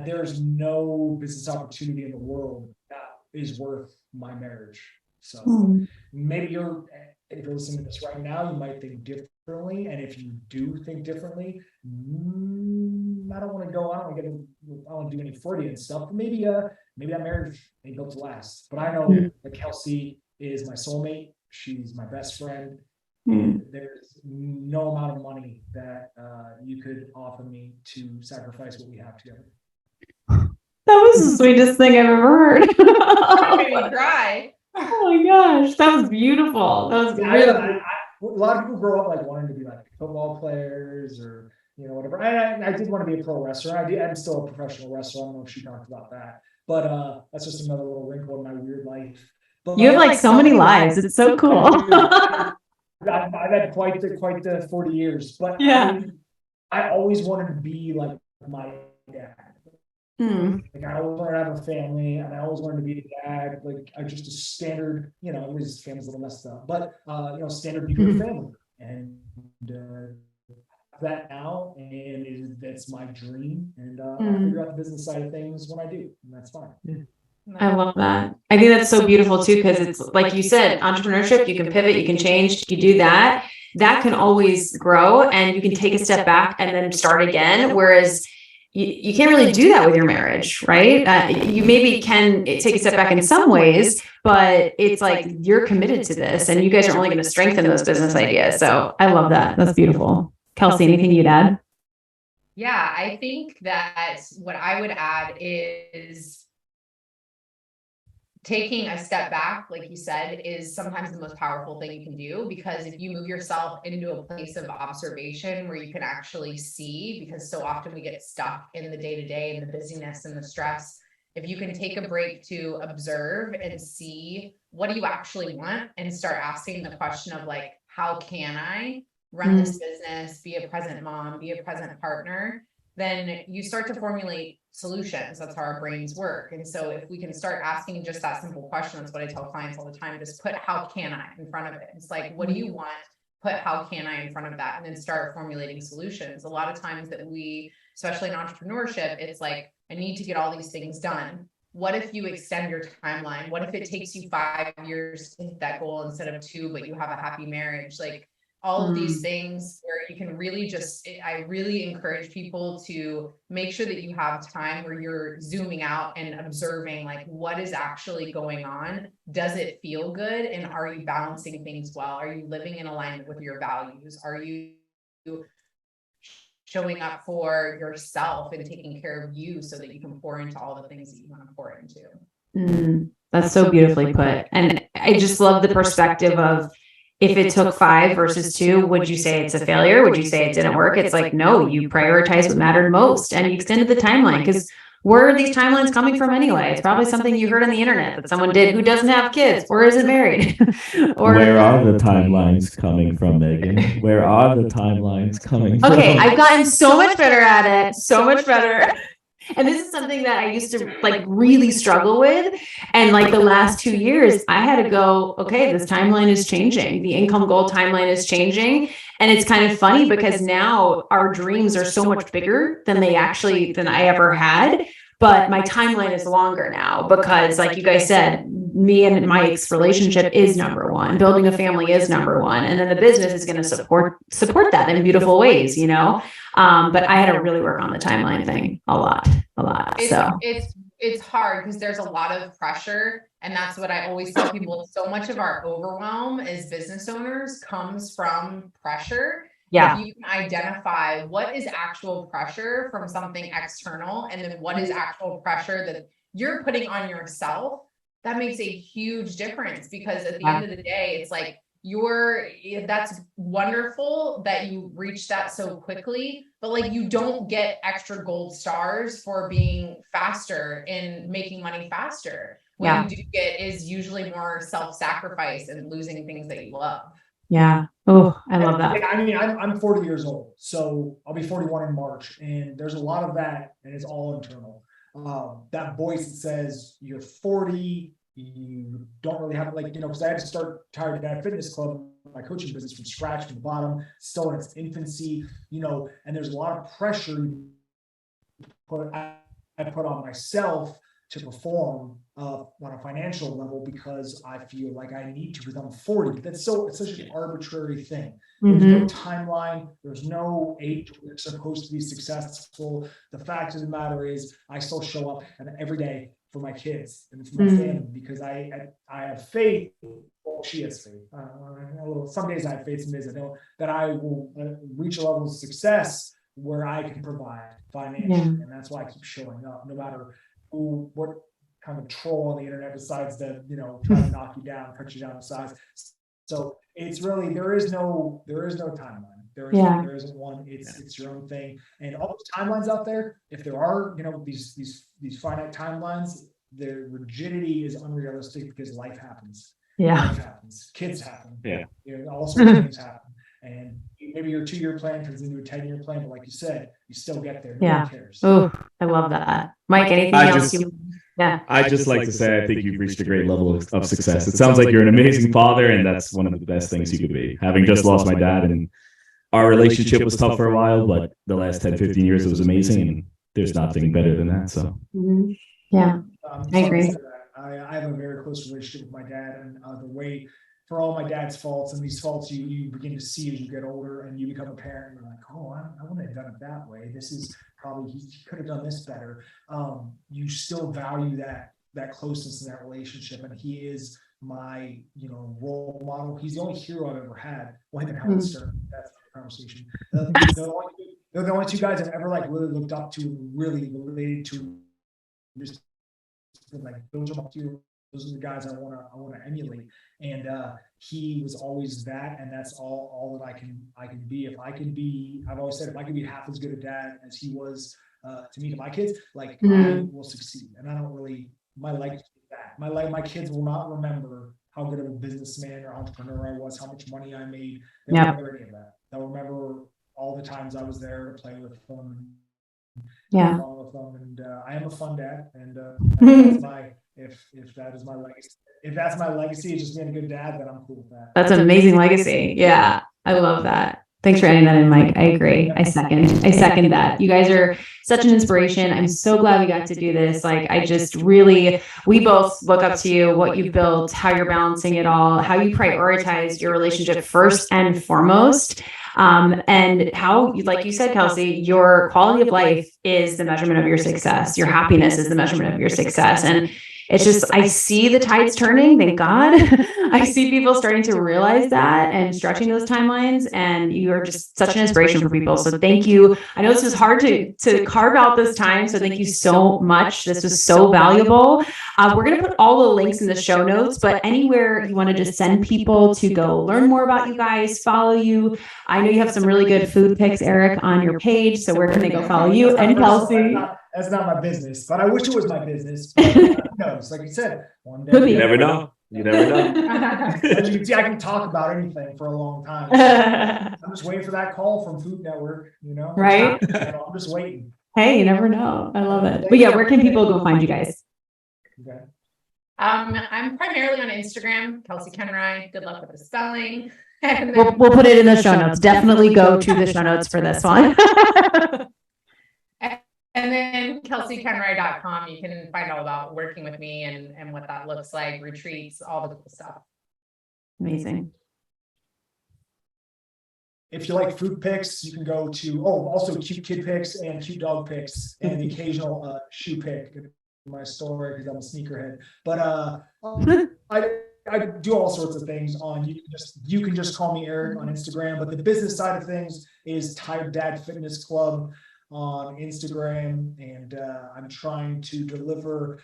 C: There's no business opportunity in the world that is worth my marriage. So maybe if you're listening to this right now, you might think differently. And if you do think differently, I don't want to do any Freudian stuff. But maybe that marriage ain't built to last. But I know that Kelsey is my soulmate. She's my best friend. There's no amount of money that you could offer me to sacrifice what we have together.
A: That was the sweetest thing I've ever heard.
B: That made me cry.
A: Oh my gosh, that was beautiful. That was really.
C: A lot of people grow up like wanting to be like football players or whatever. I did want to be a pro wrestler. I'm still a professional wrestler. I don't know if she talked about that, but that's just another little wrinkle in my weird life. But
A: you have like so many lives. It's so cool.
C: I've had quite the 40 years, but I always wanted to be like my dad. Like, I always wanted to have a family, and I always wanted to be a dad. Like, I just a standard, his family's a little messed up, but standard nuclear family, and that now, and that's my dream. And I'll figure out the business side of things when I do, and that's fine.
A: I love that. I think that's so beautiful too, because it's like you said, entrepreneurship, you can pivot, you can change, you do that can always grow, and you can take a step back and then start again. Whereas you can't really do that with your marriage, right? You maybe can take a step back in some ways, but it's like you're committed to this, and you guys are only going to strengthen those business ideas. So I love that. That's beautiful. Kelsey, anything you'd add?
B: Yeah, I think that what I would add is taking a step back, like you said, is sometimes the most powerful thing you can do, because if you move yourself into a place of observation where you can actually see, because so often we get stuck in the day-to-day and the busyness and the stress, if you can take a break to observe and see what do you actually want, and start asking the question of like, how can I run this business, be a present mom, be a present partner, then you start to formulate solutions. That's how our brains work. And so if we can start asking just that simple question, that's what I tell clients all the time, just put how can I in front of it. It's like, what do you want? Put how can I in front of that, and then start formulating solutions. A lot of times that we, especially in entrepreneurship, it's like, I need to get all these things done. What if you extend your timeline? What if it takes you 5 years to hit that goal instead of 2, but you have a happy marriage? Like all of these things where you can really just, I really encourage people to make sure that you have time where you're zooming out and observing like what is actually going on. Does it feel good? And are you balancing things well? Are you living in alignment with your values? Are you showing up for yourself and taking care of you so that you can pour into all the things that you want to pour into?
A: That's so beautifully put. And I just love the perspective of, if it took 5 versus 2, would you say it's a failure? Would you say it didn't work? It's like, no, you prioritize what mattered most and you extended the timeline, because where are these timelines coming from anyway? It's probably something you heard on the internet that someone did who doesn't have kids or isn't married.
D: Or where are the timelines coming from, Megan? Where are the timelines coming from?
A: Okay, I've gotten so much better at it. So much better. And this is something that I used to like really struggle with. And like the last 2 years, I had to go, okay, this timeline is changing. The income goal timeline is changing. And it's kind of funny because now our dreams are so much bigger than I ever had. But my timeline is longer now because, like you guys said, me and Mike's relationship is number one. Building a family is number one. And then the business is going to support that in beautiful ways, you know? But I had to really work on the timeline thing a lot.
B: It's hard because there's a lot of pressure. And that's what I always tell people. So much of our overwhelm as business owners comes from pressure.
A: Yeah.
B: If you can identify what is actual pressure from something external, and then what is actual pressure that you're putting on yourself, that makes a huge difference, because at the end of the day, it's like that's wonderful that you reach that so quickly, but like you don't get extra gold stars for being faster and making money faster. What you do get is usually more self-sacrifice and losing things that you love.
A: Yeah. Oh, I love that.
C: I mean, I'm 40 years old, so I'll be 41 in March, and there's a lot of that, and it's all internal. That voice that says you're 40, you don't really have, like, you know, because I had to start Tired Dad Fitness Club, my coaching business, from scratch, from the bottom, still in its infancy, you know, and there's a lot of pressure I put on myself to perform on a financial level, because I feel like I need to, because I'm 40. It's such an arbitrary thing. There's no timeline. There's no age where you're supposed to be successful. The fact of the matter is, I still show up every day for my kids and for my family, because I have faith. Well, she has faith. Some days I have faith, some days I don't, that I will reach a level of success where I can provide financially. And that's why I keep showing up, no matter what kind of troll on the internet decides to, you know, try to knock you down, cut you down to size. So it's really, there is no timeline. There isn't one. It's your own thing. And all those timelines out there, if there are, you know, these finite timelines, their rigidity is unrealistic, because life happens. Life happens. Kids happen. You know, all sorts of things happen. And maybe your 2-year plan turns into a 10-year plan, but like you said, you still get there. No one cares.
A: Oh, I love that. Mike, anything else?
D: I just like to say, I think you've reached a great level of success. It sounds like you're an amazing father, and that's one of the best things you could be. Having just lost my dad, and our relationship was tough for a while, but the last 10, 15 years, it was amazing, and there's nothing better than that. So,
A: I agree.
C: I have a very close relationship with my dad, and the way, for all my dad's faults, and these faults you begin to see as you get older and you become a parent, you're like, oh, I wouldn't have done it that way. This is probably, he could have done this better. You still value that closeness in that relationship, and he is my, you know, role model. He's the only hero I've ever had. Well, him and Howard Stern. That's the conversation. They're the only 2 guys I've ever like really looked up to, really related to. Just like those are the guys I want to emulate, and he was always that, and that's all that I can be. If I can be, I've always said, if I can be half as good a dad as he was to me, to my kids, like I will succeed. And I don't really, my life is that. My kids will not remember how good of a businessman or entrepreneur I was, how much money I made. They don't remember any of that. They'll remember all the times I was there to play with them,
A: Yeah.
C: Follow them, and I am a fun dad, and that's my if that is my legacy. If that's my legacy, just being a good dad, then I'm cool with that.
A: That's an amazing legacy. Yeah. I love that. Thanks for adding that in, Mike. I agree. I second that. You guys are such an inspiration. I'm so glad we got to do this. Like, I just really, we both look up to you, what you've built, how you're balancing it all, how you prioritize your relationship first and foremost. And how, like you said, Kelsey, your quality of life is the measurement of your success. Your happiness is the measurement of your success. And it's just, I see the tides turning, thank God. I see people starting to realize that and stretching those timelines. And you are just such an inspiration for people. So thank you. I know this was hard to carve out this time. So thank you so much. This was so valuable. We're going to put all the links in the show notes, but anywhere you want to just send people to go learn more about you guys, follow you. I know you have some really good food pics, Eric, on your page. So where can they go follow you and Kelsey?
C: That's not my business, but I wish it was my business. But, who knows? Like you said, one day.
D: You never know. You never know.
C: As you can see, I can talk about anything for a long time. So I'm just waiting for that call from Food Network,
A: Right?
C: I'm just waiting.
A: Hey, you never know. I love it. But yeah, where can people go find you guys?
C: Okay.
B: I'm primarily on Instagram, Kelsea Koenreich. Good luck with the spelling. And
A: We'll put it in the show notes. Definitely go to the show notes for this one.
B: And then KelseyKoenreich.com, you can find all about working with me and what that looks like, retreats, all the cool stuff.
A: Amazing.
C: If you like food pics, you can go to, also cute kid pics and cute dog pics and the occasional shoe pic in my story because I'm a sneakerhead. But I do all sorts of things on, you can just call me Eric on Instagram, but the business side of things is Tired Dad Fitness Club on Instagram, and I'm trying to deliver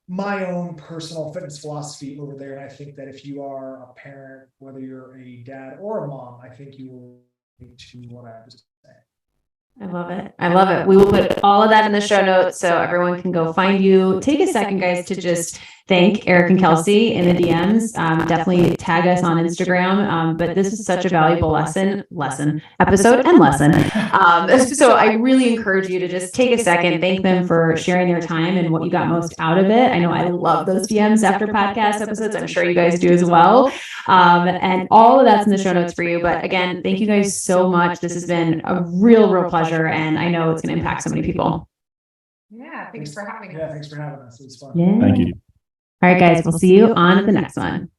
C: my own personal fitness philosophy over there. And I think that if you are a parent, whether you're a dad or a mom, I think you will relate to what I have to say.
A: I love it. I love it. We will put all of that in the show notes so everyone can go find you. Take a second, guys, to just thank Eric and Kelsey in the DMs. Definitely tag us on Instagram. But this is such a valuable episode. So I really encourage you to just take a second, thank them for sharing their time and what you got most out of it. I know I love those DMs after podcast episodes. I'm sure you guys do as well. And all of that's in the show notes for you. But again, thank you guys so much. This has been a real pleasure. And I know it's going to impact so many people.
B: Yeah. Thanks for having us.
C: Yeah. Thanks for having us. It was fun.
A: Yeah.
D: Thank you.
A: All right, guys. We'll see you on the next one.